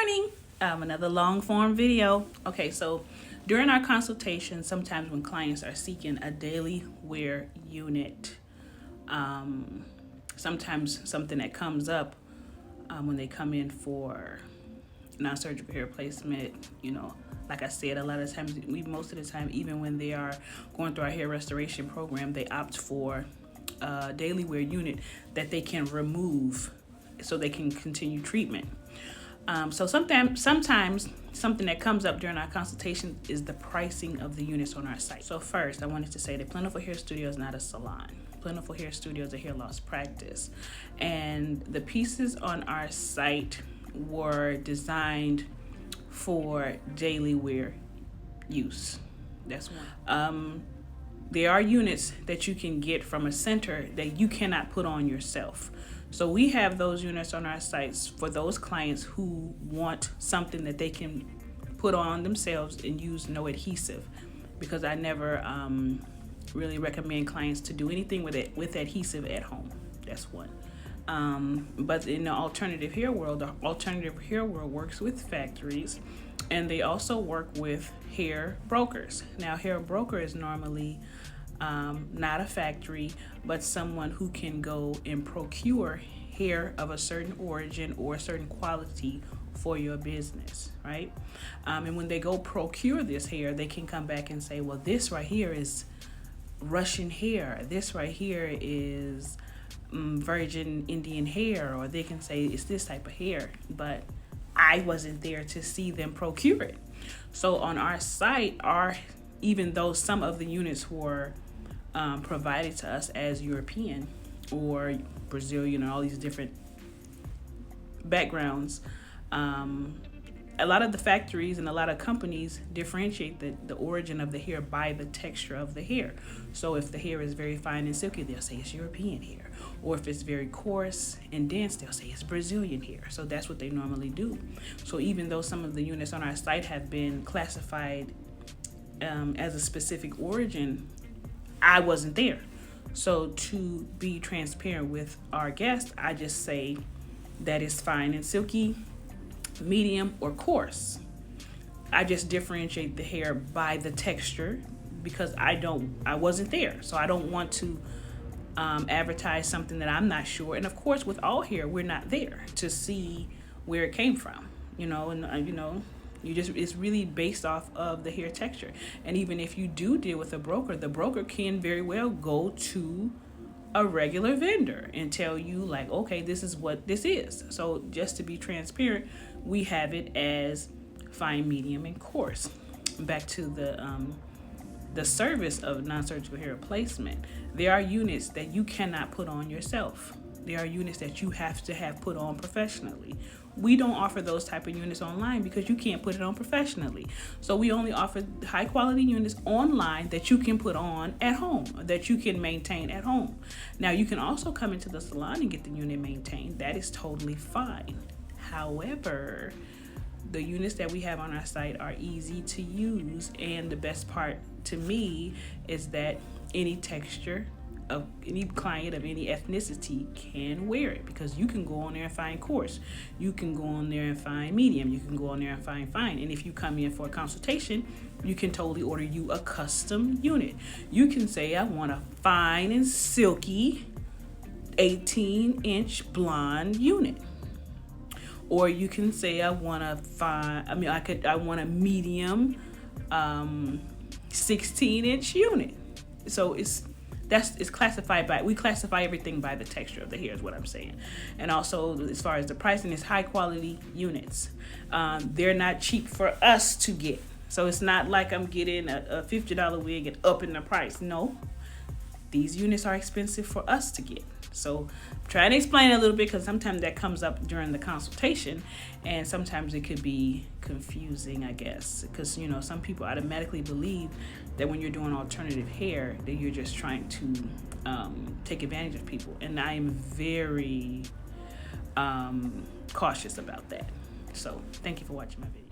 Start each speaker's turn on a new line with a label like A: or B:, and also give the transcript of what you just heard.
A: morning. Another long form video. Okay, so during our consultation, sometimes when clients are seeking a daily wear unit, sometimes something that comes up when they come in for non-surgical hair replacement, like I said, a lot of times, most of the time, even when they are going through our hair restoration program, they opt for a daily wear unit that they can remove so they can continue treatment. So sometimes something that comes up during our consultation is the pricing of the units on our site. So first, I wanted to say that Plentiful Hair Studio is not a salon. Plentiful Hair Studio is a hair loss practice. And the pieces on our site were designed for daily wear use. That's one. There are units that you can get from a center that you cannot put on yourself. So we have those units on our sites for those clients who want something that they can put on themselves and use no adhesive, because I never really recommend clients to do anything with adhesive at home. That's one. But in the alternative hair world, works with factories, and they also work with hair brokers. Now, hair broker is normally not a factory, but someone who can go and procure hair of a certain origin or a certain quality for your business, right? And when they go procure this hair, they can come back and say, well, this right here is Russian hair. This right here is virgin Indian hair, or they can say it's this type of hair, but I wasn't there to see them procure it. So on our site, even though some of the units were provided to us as European or Brazilian or all these different backgrounds, a lot of the factories and a lot of companies differentiate the origin of the hair by the texture of the hair. So if the hair is very fine and silky, they'll say it's European hair. Or if it's very coarse and dense, they'll say it's Brazilian hair. So that's what they normally do. So even though some of the units on our site have been classified as a specific origin, I wasn't there. So to be transparent with our guests, I just say that it's fine and silky, medium, or coarse. I just differentiate the hair by the texture because I wasn't there. So I don't want to advertise something that I'm not sure. And of course, with all hair, we're not there to see where it came from, it's really based off of the hair texture. And even if you do deal with a broker, the broker can very well go to a regular vendor and tell you, like, okay, this is what this is. So just to be transparent, we have it as fine, medium, and coarse. Back to the service of non-surgical hair replacement. There are units that you cannot put on yourself. There are units that you have to have put on professionally. We don't offer those type of units online because you can't put it on professionally. So we only offer high quality units online that you can put on at home, that you can maintain at home. Now, you can also come into the salon and get the unit maintained. That is totally fine. However, the units that we have on our site are easy to use, and the best part to me is that any texture of any client of any ethnicity can wear it, because you can go on there and find coarse, you can go on there and find medium, you can go on there and find fine. And if you come in for a consultation, you can totally order you a custom unit. You can say, I want a fine and silky 18-inch blonde unit. Or you can say, I want a medium 16-inch unit. So it's classified we classify everything by the texture of the hair, is what I'm saying. And also, as far as the pricing, is high quality units. They're not cheap for us to get. So it's not like I'm getting a $50 wig and upping the price. No, these units are expensive for us to get. So I'm trying to explain it a little bit, because sometimes that comes up during the consultation, and sometimes it could be confusing, I guess, because some people automatically believe that when you're doing alternative hair that you're just trying to take advantage of people, and I am very cautious about that. So thank you for watching my video.